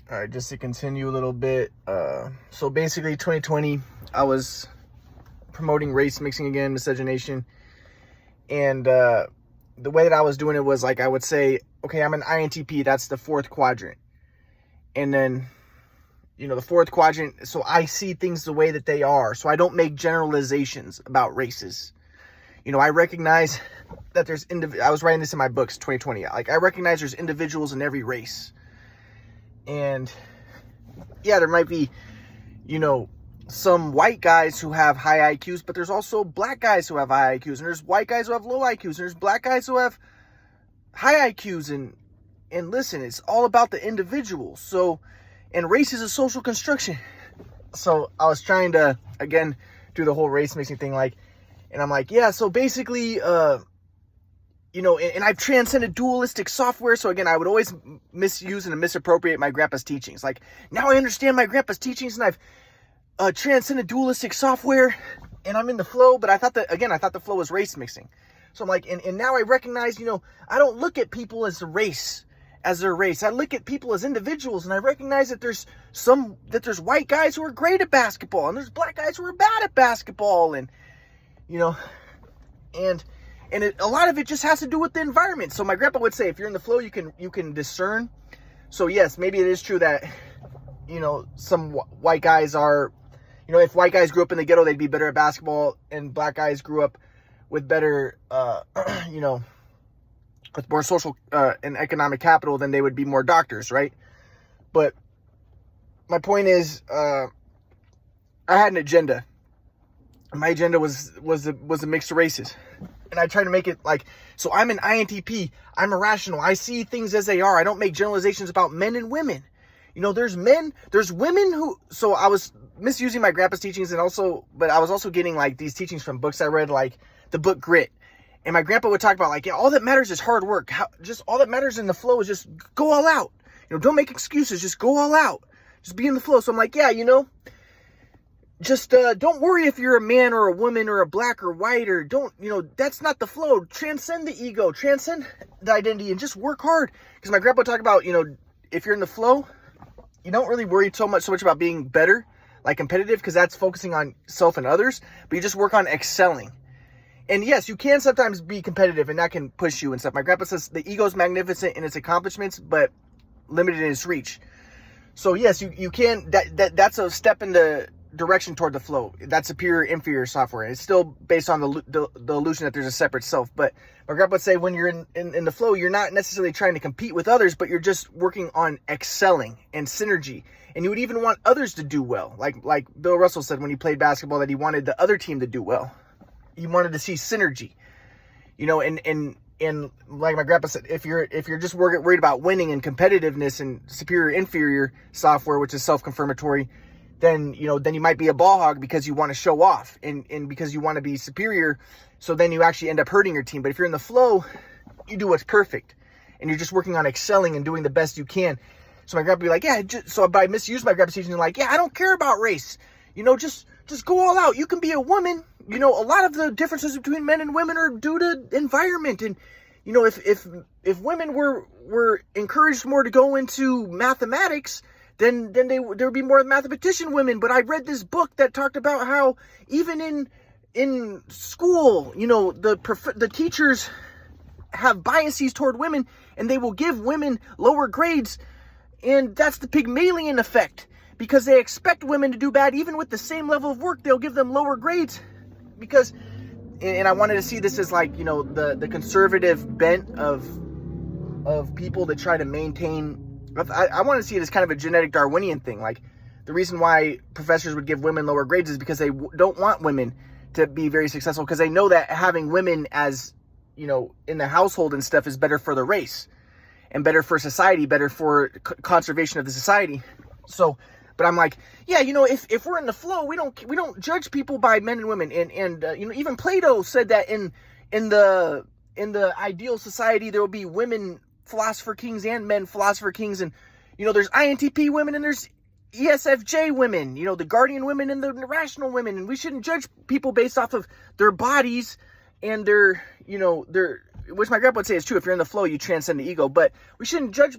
All right, just to continue a little bit. So basically 2020, I was promoting race mixing again, miscegenation. And the way that I was doing it was like, I would say, okay, I'm an INTP. That's the fourth quadrant. And then, the fourth quadrant. So I see things the way that they are. So I don't make generalizations about races. I recognize that there's, I was writing this in my books, 2020. Like, I recognize there's individuals in every race. And yeah, there might be, some white guys who have high IQs, but there's also black guys who have high IQs, and there's white guys who have low IQs, and there's black guys who have high IQs. And listen, it's all about the individual. So, and race is a social construction. So I was trying to, again, do the whole race mixing thing, and I'm like, yeah, so basically, and I've transcended dualistic software. So again, I would always misuse and misappropriate my grandpa's teachings. Like, now I understand my grandpa's teachings, and I've transcended dualistic software, and I'm in the flow. But I thought the flow was race mixing. So I'm like, and now I recognize, I don't look at people as their race. I look at people as individuals, and I recognize that there's white guys who are great at basketball, and there's black guys who are bad at basketball, and a lot of it just has to do with the environment. So my grandpa would say, if you're in the flow, you can discern. So yes, maybe it is true that, some white guys are, if white guys grew up in the ghetto, they'd be better at basketball, and black guys grew up with better, with more social and economic capital, then they would be more doctors, right? But my point is, I had an agenda. My agenda was a mixed races. And I try to make it so I'm an INTP. I'm irrational. I see things as they are. I don't make generalizations about men and women. There's women who, so I was misusing my grandpa's teachings, but I was also getting these teachings from books I read, like the book Grit. And my grandpa would talk about all that matters is hard work. Just all that matters in the flow is just go all out. Don't make excuses. Just go all out. Just be in the flow. So I'm like, yeah, just don't worry if you're a man or a woman or a black or white, or that's not the flow. Transcend the ego, transcend the identity, and just work hard. Because my grandpa talked about, if you're in the flow, you don't really worry so much about being better, like competitive, because that's focusing on self and others, but you just work on excelling. And yes, you can sometimes be competitive, and that can push you and stuff. My grandpa says the ego is magnificent in its accomplishments, but limited in its reach. So yes, you can, that's a step in the direction toward the flow. That's superior inferior software. It's still based on the illusion that there's a separate self. But my grandpa would say, when you're in the flow, you're not necessarily trying to compete with others, but you're just working on excelling and synergy. And you would even want others to do well. Like Bill Russell said when he played basketball, that he wanted the other team to do well. He wanted to see synergy, and like my grandpa said, if you're just worried about winning and competitiveness and superior inferior software, which is self-confirmatory, then you might be a ball hog because you want to show off and because you want to be superior. So then you actually end up hurting your team. But if you're in the flow, you do what's perfect, and you're just working on excelling and doing the best you can. So my grandpa would be like, yeah, but I misused my grandpa's teaching, like, yeah, I don't care about race. Just go all out. You can be a woman. A lot of the differences between men and women are due to environment. And, if women were encouraged more to go into mathematics, then there would be more mathematician women. But I read this book that talked about how even in school, the teachers have biases toward women, and they will give women lower grades. And that's the Pygmalion effect. Because they expect women to do bad, even with the same level of work, they'll give them lower grades. Because, and I wanted to see this as the conservative bent of people that try to maintain. I want to see it as kind of a genetic Darwinian thing. Like, the reason why professors would give women lower grades is because they don't want women to be very successful, because they know that having women as, in the household and stuff is better for the race and better for society, better for conservation of the society. So, but I'm like, yeah, if we're in the flow, we don't judge people by men and women. And even Plato said that in the ideal society, there will be women philosopher kings and men philosopher kings. And, there's INTP women and there's ESFJ women, the guardian women and the rational women. And we shouldn't judge people based off of their bodies and their, which my grandpa would say is true. If you're in the flow, you transcend the ego, but we shouldn't judge,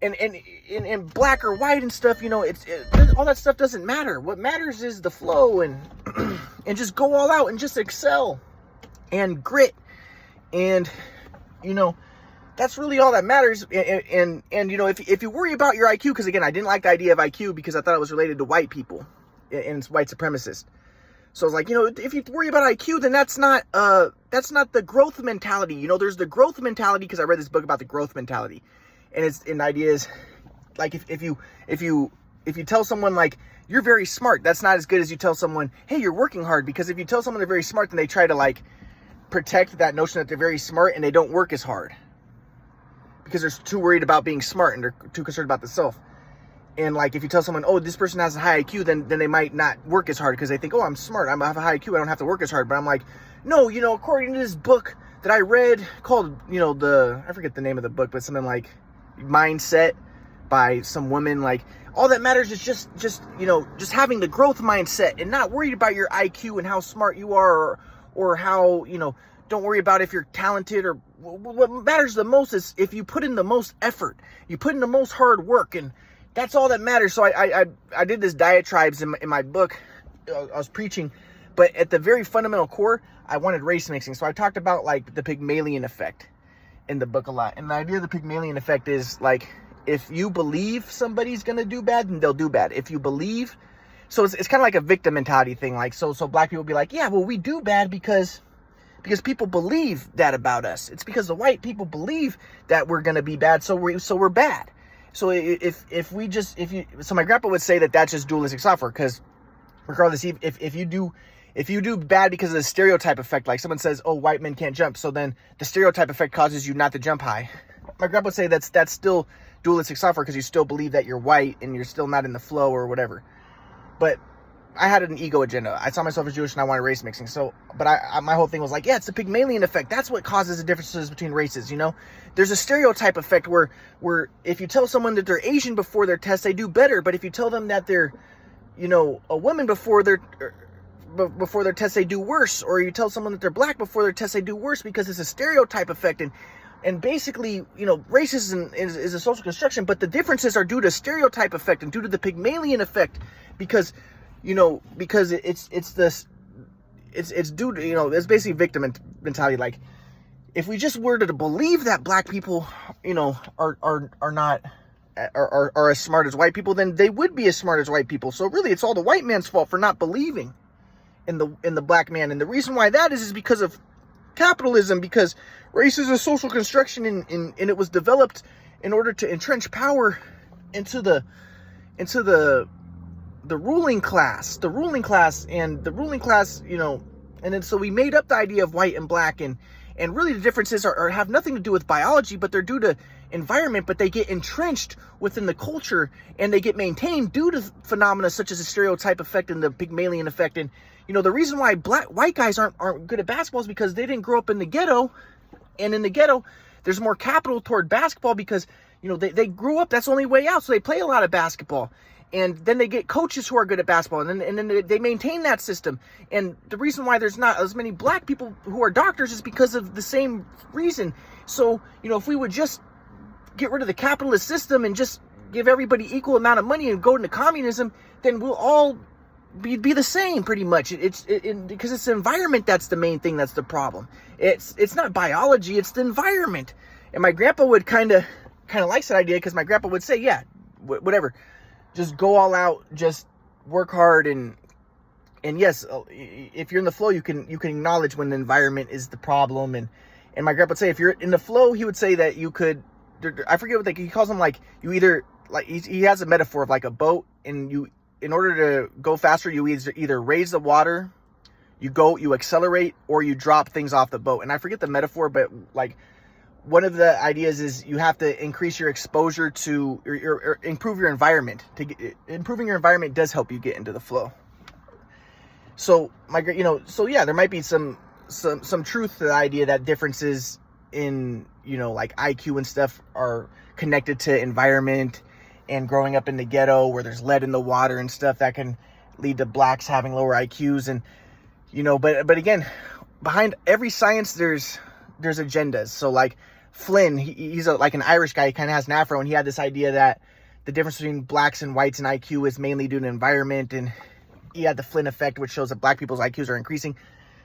and black or white and stuff, you know, all that stuff doesn't matter. What matters is the flow, and and just go all out and just excel and grit, and you know, that's really all that matters. And you know, if you worry about your IQ, because again, I didn't like the idea of IQ because I thought it was related to white people and it's white supremacist. So I was like, you know, if you worry about IQ, then that's not the growth mentality. You know, there's the growth mentality, because I read this book about the growth mentality, and the idea is like if you tell someone like you're very smart, that's not as good as you tell someone, hey, you're working hard. Because if you tell someone they're very smart, then they try to like protect that notion that they're very smart and they don't work as hard because they're too worried about being smart and they're too concerned about the self. And like if you tell someone, oh, this person has a high IQ, then they might not work as hard because they think, oh, I'm smart, I have a high IQ, I don't have to work as hard. But I'm like, no, you know, according to this book that I read called, you know, I forget the name of the book, but something like Mindset by some woman, like all that matters is just you know, just having the growth mindset and not worried about your IQ and how smart you are, or how, you know, don't worry about if you're talented. Or what matters the most is if you put in the most effort, you put in the most hard work, and that's all that matters. So I did this diatribes in my book. I was preaching, but at the very fundamental core, I wanted race mixing. So I talked about like the Pygmalion effect in the book a lot. And the idea of the Pygmalion effect is like, if you believe somebody's going to do bad, then they'll do bad. If you believe, so it's kind of like a victim mentality thing. Like, so black people be like, yeah, well, we do bad because people believe that about us. It's because the white people believe that we're going to be bad. So we're bad. So so my grandpa would say that that's just dualistic software, because regardless, if you do bad because of the stereotype effect, like someone says, oh, white men can't jump, so then the stereotype effect causes you not to jump high. My grandpa would say that's still dualistic software, because you still believe that you're white and you're still not in the flow or whatever. But I had an ego agenda. I saw myself as Jewish and I wanted race mixing. So, but my whole thing was like, yeah, it's the Pygmalion effect. That's what causes the differences between races. You know, there's a stereotype effect where if you tell someone that they're Asian before their test, they do better. But if you tell them that they're, you know, a woman before their test, they do worse. Or you tell someone that they're black before their test, they do worse, because it's a stereotype effect. And basically, you know, racism is a social construction, but the differences are due to stereotype effect and due to the Pygmalion effect, because it's due to, you know, it's basically victim mentality. Like, if we just were to believe that black people, you know, are not as smart as white people, then they would be as smart as white people. So really, it's all the white man's fault for not believing in the black man. And the reason why that is because of capitalism, because race is a social construction, and it was developed in order to entrench power into the ruling class, you know. And then so we made up the idea of white and black, and really the differences have nothing to do with biology, but they're due to environment, but they get entrenched within the culture, and they get maintained due to phenomena such as the stereotype effect and the Pygmalion effect. And you know, the reason why white guys aren't good at basketball is because they didn't grow up in the ghetto, and in the ghetto there's more capital toward basketball, because you know, they grew up, that's the only way out, so they play a lot of basketball. And then they get coaches who are good at basketball, and then they maintain that system. And the reason why there's not as many black people who are doctors is because of the same reason. So, you know, if we would just get rid of the capitalist system and just give everybody equal amount of money and go into communism, then we'll all be the same pretty much. Because it's the environment that's the main thing that's the problem. It's not biology, it's the environment. And my grandpa would kind of likes that idea, because my grandpa would say, yeah, whatever. Just go all out, just work hard, and yes, if you're in the flow, you can acknowledge when the environment is the problem. And my grandpa would say, if you're in the flow, he would say that you could, I forget what he calls them, like, you either, like, he has a metaphor of like a boat, and you, in order to go faster, you either raise the water, you accelerate, or you drop things off the boat. And I forget the metaphor, but like, one of the ideas is you have to increase your exposure to, or improve your environment. Improving your environment does help you get into the flow. So yeah, there might be some truth to the idea that differences in, you know, like IQ and stuff are connected to environment, and growing up in the ghetto where there's lead in the water and stuff that can lead to blacks having lower IQs. And, you know, but again, behind every science, there's agendas. So like, Flynn, he's like an Irish guy. He kind of has an afro, and he had this idea that the difference between blacks and whites in IQ is mainly due to environment, and he had the Flynn effect, which shows that black people's IQs are increasing.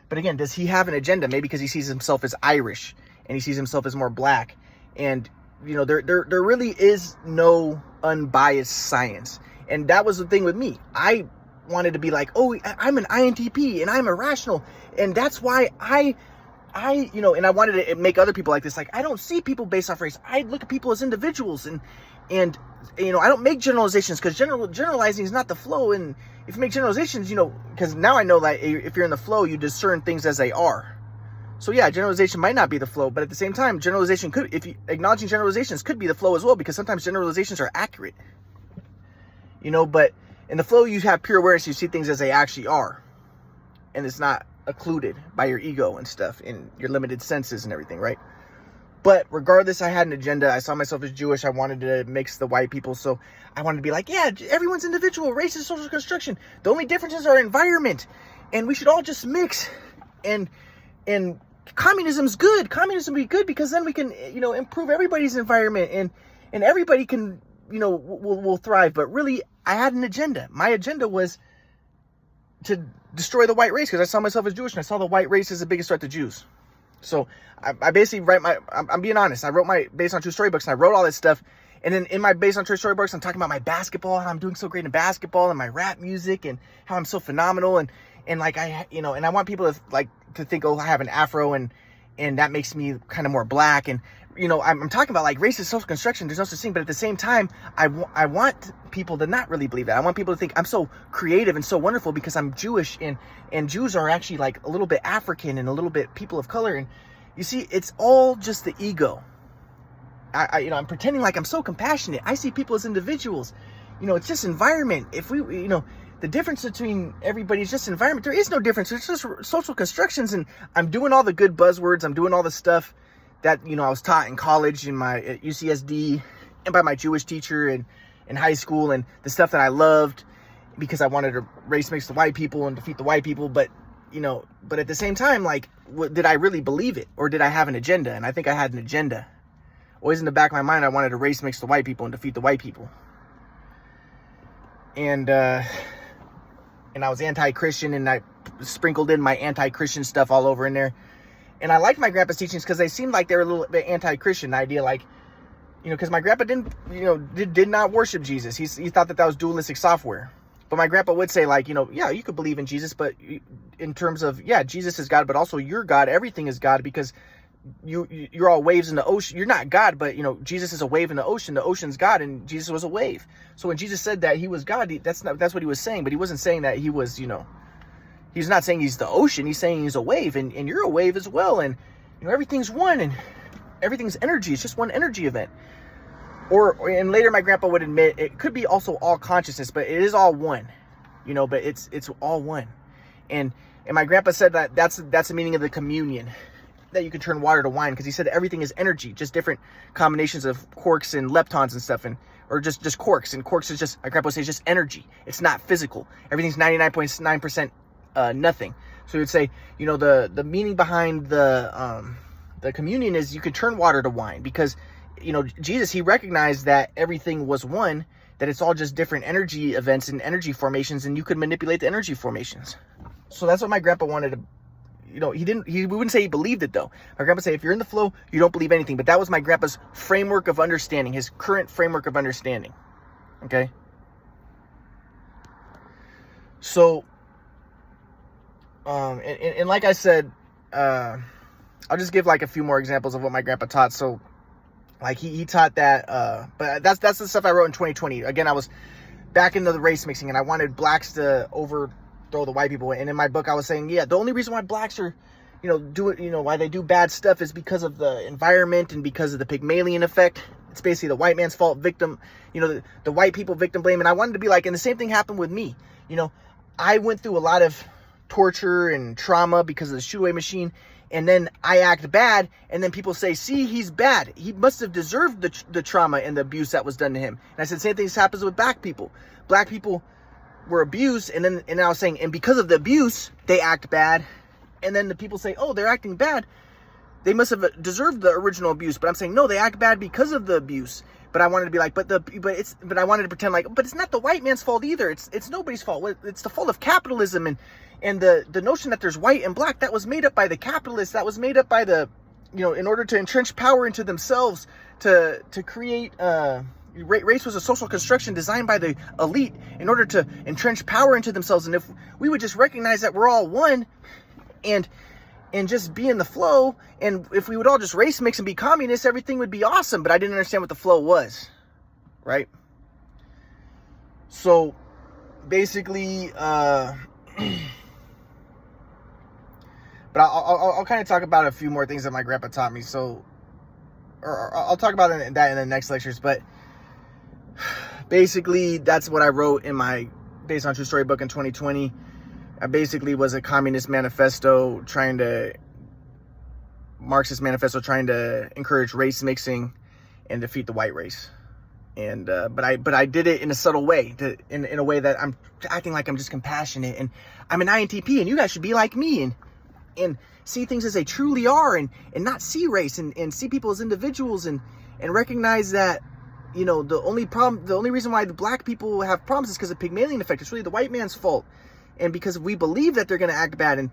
But again, does he have an agenda? Maybe because he sees himself as Irish and he sees himself as more black. And there really is no unbiased science. And that was the thing with me. I wanted to be like, oh, I'm an INTP and I'm irrational, and that's why I and I wanted to make other people like this. Like, I don't see people based off race. I look at people as individuals, and I don't make generalizations, because generalizing is not the flow. And if you make generalizations, because now I know that if you're in the flow, you discern things as they are. So yeah, generalization might not be the flow, but at the same time, generalization could, acknowledging generalizations could be the flow as well, because sometimes generalizations are accurate. But in the flow, you have pure awareness. You see things as they actually are, and it's not occluded by your ego and stuff and your limited senses and everything, right? But regardless, I had an agenda. I saw myself as Jewish. I wanted to mix the white people, so I wanted to be like, yeah, everyone's individual. Race is social construction. The only differences are environment, and we should all just mix. And communism's good. Communism be good, because then we can, improve everybody's environment, and everybody can, will thrive. But really, I had an agenda. My agenda was to destroy the white race, because I saw myself as Jewish, and I saw the white race as the biggest threat to Jews. So I basically I'm being honest. I wrote my based on true story books, and I wrote all this stuff. And then in my based on true story books, I'm talking about my basketball, how I'm doing so great in basketball, and my rap music, and how I'm so phenomenal. And like and I want people to think, oh, I have an afro, and that makes me kind of more black. And I'm talking about like racist social construction. There's no such thing. But at the same time, I want people to not really believe that. I want people to think I'm so creative and so wonderful because I'm Jewish, and Jews are actually like a little bit African and a little bit people of color. And you see, it's all just the ego. I'm pretending like I'm so compassionate. I see people as individuals. It's just environment. If we, the difference between everybody is just environment. There is no difference. It's just social constructions. And I'm doing all the good buzzwords. I'm doing all the stuff that, I was taught in college, at UCSD, and by my Jewish teacher in high school, and the stuff that I loved because I wanted to race mix the white people and defeat the white people. But at the same time, like, did I really believe it, or did I have an agenda? And I think I had an agenda. Always in the back of my mind, I wanted to race mix the white people and defeat the white people. And I was anti-Christian, and I sprinkled in my anti-Christian stuff all over in there. And I liked my grandpa's teachings because they seemed like they were a little bit anti-Christian. The idea, like, because my grandpa did not worship Jesus. He thought that was dualistic software. But my grandpa would say, like, yeah, you could believe in Jesus, but in terms of, yeah, Jesus is God, but also you're God. Everything is God, because you're all waves in the ocean. You're not God, but Jesus is a wave in the ocean. The ocean's God, and Jesus was a wave. So when Jesus said that he was God, that's what he was saying. But he wasn't saying that he was, he's not saying he's the ocean. He's saying he's a wave, and you're a wave as well. And everything's one, and everything's energy. It's just one energy event. And later my grandpa would admit it could be also all consciousness, but it is all one, but it's all one. And my grandpa said that that's the meaning of the communion, that you can turn water to wine, because he said everything is energy, just different combinations of quarks and leptons and stuff, or just quarks. And quarks is just, my grandpa says, just energy. It's not physical. Everything's 99.9% nothing. So he would say, the meaning behind the communion is you can turn water to wine, because Jesus, he recognized that everything was one, that it's all just different energy events and energy formations, and you could manipulate the energy formations. So that's what my grandpa wanted to, we wouldn't say he believed it though. My grandpa said, if you're in the flow, you don't believe anything. But that was my grandpa's framework of understanding, his current framework of understanding. Okay. So, and like I said, I'll just give like a few more examples of what my grandpa taught. So, like he taught that, but that's the stuff I wrote in 2020. Again, I was back into the race mixing, and I wanted blacks to overthrow the white people. And in my book, I was saying, yeah, the only reason why blacks are, why they do bad stuff is because of the environment and because of the Pygmalion effect. It's basically the white man's fault, victim, the white people victim blame. And I wanted to be like, and the same thing happened with me. I went through a lot of torture and trauma because of the shoot away machine. And then I act bad, and then people say, see, he's bad. He must have deserved the trauma and the abuse that was done to him. And I said, same thing happens with black people. Black people were abused, and I was saying, and because of the abuse, they act bad. And then the people say, oh, they're acting bad. they must have deserved the original abuse. But I'm saying, no, they act bad because of the abuse. But I wanted to be like, but I wanted to pretend like, but it's not the white man's fault either. It's nobody's fault. It's the fault of capitalism and the notion that there's white and black, that was made up by the capitalists. That was made up by the, in order to entrench power into themselves, to create, race was a social construction designed by the elite in order to entrench power into themselves. And if we would just recognize that we're all one and just be in the flow, and if we would all just race mix and be communists, everything would be awesome. But I didn't understand what the flow was, right? So basically, but I'll kind of talk about a few more things that my grandpa taught me. So, or I'll talk about that in the next lectures. But basically, that's what I wrote in my Based on True Story book in 2020. I basically was a communist manifesto Marxist manifesto trying to encourage race mixing and defeat the white race. And but I did it in a subtle way, in a way that I'm acting like I'm just compassionate and I'm an INTP and you guys should be like me and see things as they truly are and not see race and see people as individuals and recognize that, the only reason why the black people have problems is because of Pygmalion effect. It's really the white man's fault. And because we believe that they're going to act bad and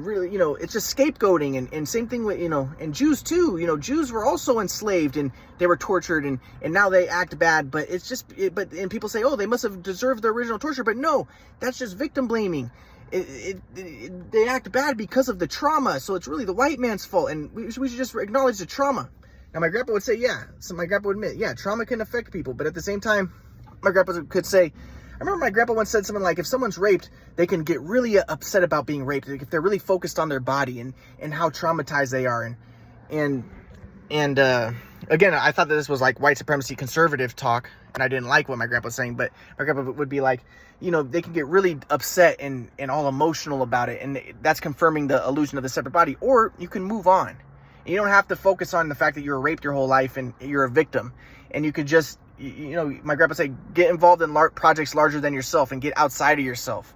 really, it's just scapegoating and same thing with, and Jews too, Jews were also enslaved and they were tortured and now they act bad, but it's just, and people say, oh, they must have deserved the original torture, but no, that's just victim blaming. They act bad because of the trauma. So it's really the white man's fault. And we should just acknowledge the trauma. Now my grandpa would say, yeah, so my grandpa would admit, yeah, trauma can affect people. But at the same time, my grandpa could say, I remember my grandpa once said something like, if someone's raped, they can get really upset about being raped. Like if they're really focused on their body and how traumatized they are. And again, I thought that this was like white supremacy conservative talk, and I didn't like what my grandpa was saying, but my grandpa would be like, they can get really upset and all emotional about it. And that's confirming the illusion of the separate body. Or you can move on. You don't have to focus on the fact that you were raped your whole life and you're a victim. And you could just, my grandpa said, get involved in projects larger than yourself and get outside of yourself.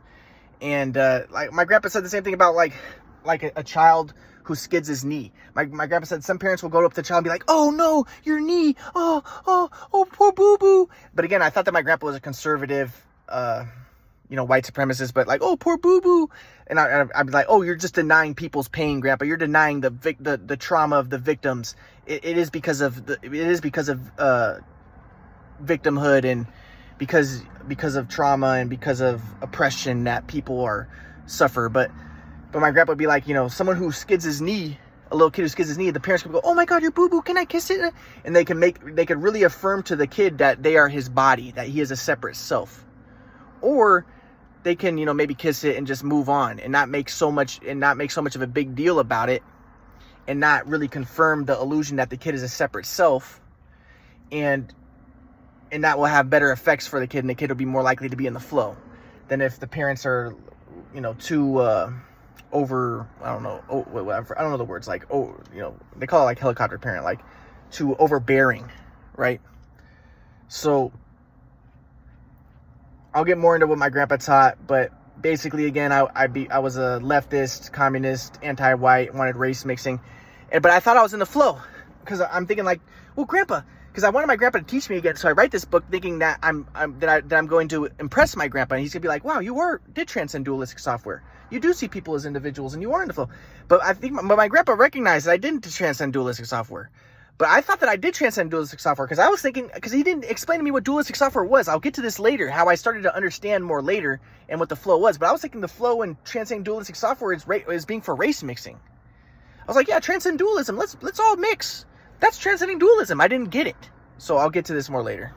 And like my grandpa said the same thing about like a child who skids his knee. My grandpa said some parents will go up to the child and be like, oh no, your knee, oh, poor boo-boo. But again, I thought that my grandpa was a conservative, white supremacist, but like, oh, poor boo-boo. And I'd be like, oh, you're just denying people's pain, Grandpa. You're denying the trauma of the victims. It is because of victimhood and because of trauma and because of oppression that people suffer. But my grandpa would be like, someone who skids his knee, a little kid who skids his knee, the parents could go, oh my God, your boo-boo, can I kiss it? And they could really affirm to the kid that they are his body, that he is a separate self. Or they can, maybe kiss it and just move on and not make so much of a big deal about it and not really confirm the illusion that the kid is a separate self. And that will have better effects for the kid, and the kid will be more likely to be in the flow than if the parents are, too over, I don't know, whatever, I don't know the words, like, they call it like helicopter parent, like too overbearing, right? So I'll get more into what my grandpa taught, but basically, again, I was a leftist, communist, anti-white, wanted race mixing, but I thought I was in the flow because I'm thinking like, well, Grandpa, because I wanted my grandpa to teach me again, so I write this book thinking that I'm going to impress my grandpa, and he's gonna be like, wow, you did transcend dualistic software. You do see people as individuals, and you are in the flow. But I think my grandpa recognized that I didn't transcend dualistic software. But I thought that I did transcend dualistic software because I was thinking, because he didn't explain to me what dualistic software was. I'll get to this later, how I started to understand more later and what the flow was. But I was thinking the flow and transcending dualistic software is being for race mixing. I was like, yeah, transcend dualism. Let's all mix. That's transcending dualism. I didn't get it. So I'll get to this more later.